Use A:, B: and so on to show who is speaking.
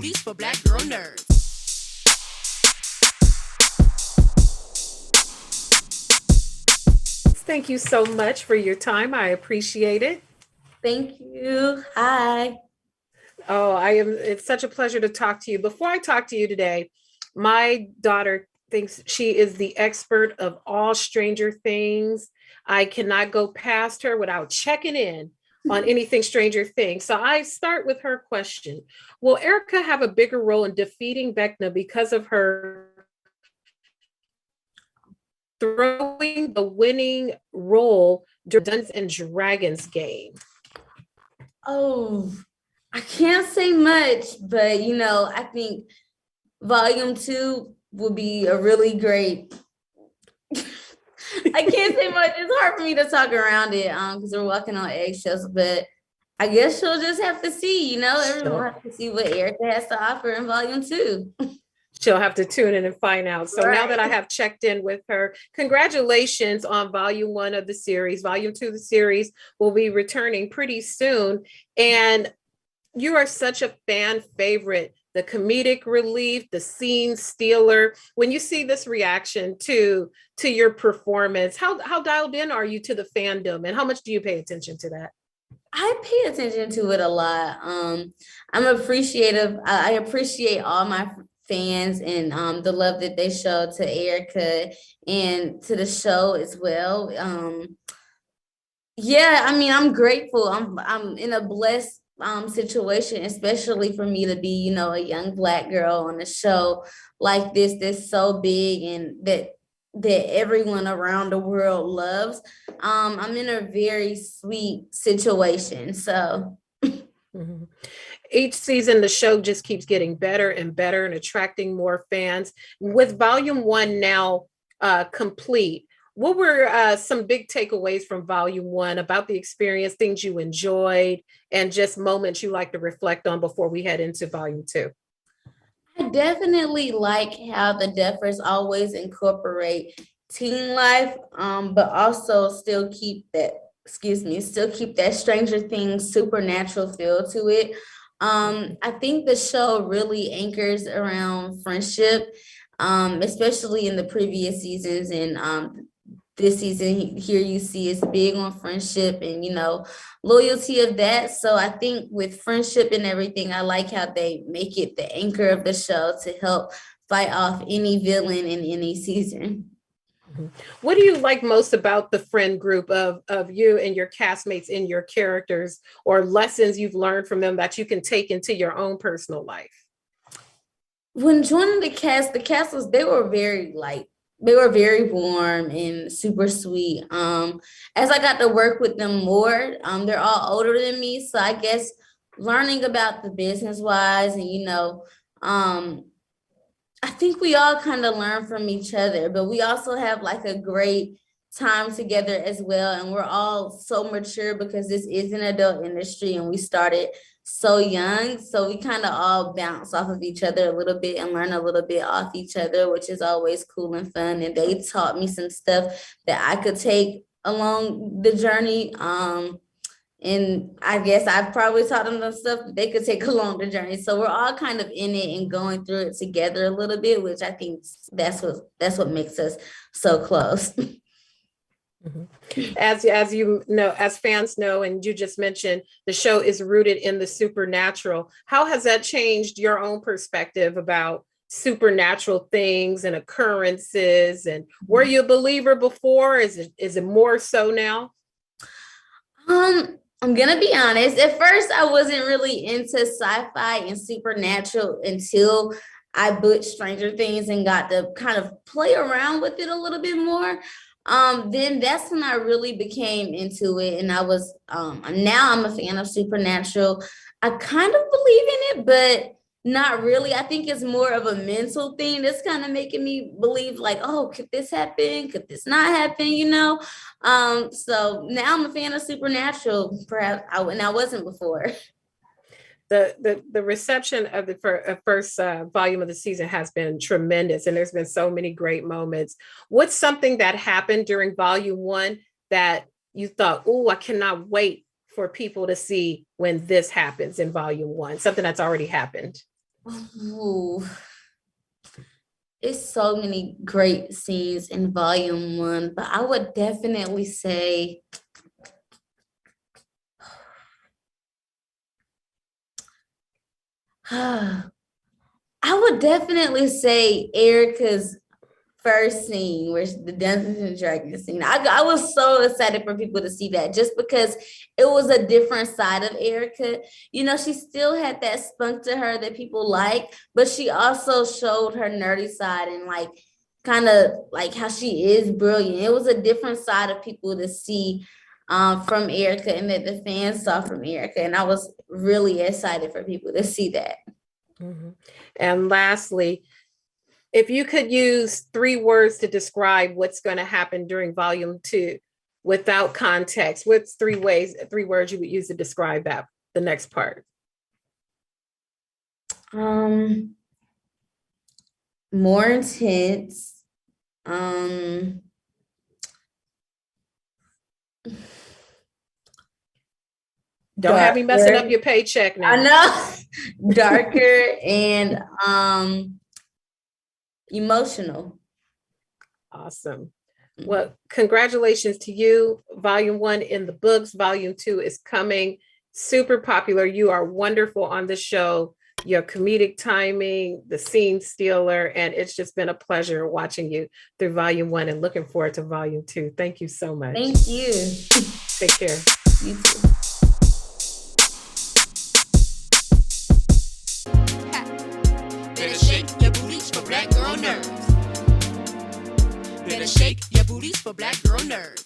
A: booties for black girl nerds.
B: Thank you so much for your time. I appreciate it.
C: Thank you. Hi.
B: Oh, it's such a pleasure to talk to you. Before I talk to you today, my daughter thinks she is the expert of all Stranger Things. I cannot go past her without checking in on anything Stranger Things. So I start with her question. Will Erica have a bigger role in defeating Vecna because of her throwing the winning role during Dungeons and Dragons game?
C: Oh, I can't say much, but I think volume 2 will be a really great. I can't say much. It's hard for me to talk around it because we're walking on eggshells, but I guess she'll just have to see, everyone will have to see what Erica has to offer in volume 2.
B: She'll have to tune in and find out. So now that I have checked in with her, congratulations on volume 1 of the series. Volume 2 of the series will be returning pretty soon. And you are such a fan favorite, the comedic relief, the scene stealer. When you see this reaction to your performance, how dialed in are you to the fandom, and how much do you pay attention to that?
C: I pay attention to it a lot. I'm appreciative. I appreciate all my fans and the love that they show to Erica and to the show as well. Yeah, I mean, I'm grateful. I'm in a blessed situation, especially for me to be, a young Black girl on a show like this that's so big and that everyone around the world loves. I'm in a very sweet situation. So
B: mm-hmm. Each season, the show just keeps getting better and better and attracting more fans. With volume 1 now complete, what were some big takeaways from volume 1 about the experience, things you enjoyed, and just moments you like to reflect on before we head into volume 2?
C: I definitely like how the Duffers always incorporate teen life, but also still keep that Stranger Things supernatural feel to it. I think the show really anchors around friendship, especially in the previous seasons. And this season here you see it's big on friendship and, loyalty of that. So I think with friendship and everything, I like how they make it the anchor of the show to help fight off any villain in any season.
B: What do you like most about the friend group of you and your castmates in your characters, or lessons you've learned from them that you can take into your own personal life?
C: When joining the cast was, they were very warm and super sweet. As I got to work with them more, they're all older than me. So I guess learning about the business wise and, I think we all kind of learn from each other, but we also have like a great time together as well. And we're all so mature because this is an adult industry and we started so young. So we kind of all bounce off of each other a little bit and learn a little bit off each other, which is always cool and fun. And they taught me some stuff that I could take along the journey. And I guess I've probably taught them the stuff that they could take along the journey. So we're all kind of in it and going through it together a little bit, which I think that's what makes us so close.
B: Mm-hmm. As you know, as fans know, and you just mentioned, the show is rooted in the supernatural. How has that changed your own perspective about supernatural things and occurrences? And were you a believer before? Is it more so now?
C: I'm gonna be honest. At first, I wasn't really into sci-fi and supernatural until I booked Stranger Things and got to kind of play around with it a little bit more. Then that's when I really became into it, and I was now I'm a fan of supernatural. I kind of believe in it, but not really. I think it's more of a mental thing that's kind of making me believe like, oh, could this happen? Could this not happen? So now I'm a fan of supernatural, perhaps I wasn't before.
B: The reception of the first volume of the season has been tremendous, and there's been so many great moments. What's something that happened during volume 1 that you thought, oh, I cannot wait for people to see when this happens in volume 1, something that's already happened?
C: Ooh, it's so many great scenes in volume 1, but I would definitely say I would definitely say Erica's first scene, where the Dungeons and Dragons scene. I was so excited for people to see that, just because it was a different side of Erica. You know, she still had that spunk to her that people like, but she also showed her nerdy side and like kind of like how she is brilliant. It was a different side of people to see from Erica, and that the fans saw from Erica. And I was really excited for people to see that.
B: Mhm. And lastly, if you could use 3 words to describe what's going to happen during volume 2 without context, what's 3 words you would use to describe that, the next part?
C: More intense.
B: Don't have me messing up your paycheck now.
C: I know. Darker and emotional.
B: Awesome. Well, congratulations to you. Volume 1 in the books. Volume 2 is coming. Super popular. You are wonderful on the show. Your comedic timing, the scene stealer, and it's just been a pleasure watching you through Volume 1 and looking forward to Volume 2. Thank you so much.
C: Thank you.
B: Take care.
C: You too.
A: Better shake your booties for black girl nerves. Better shake your booties for black girl nerves.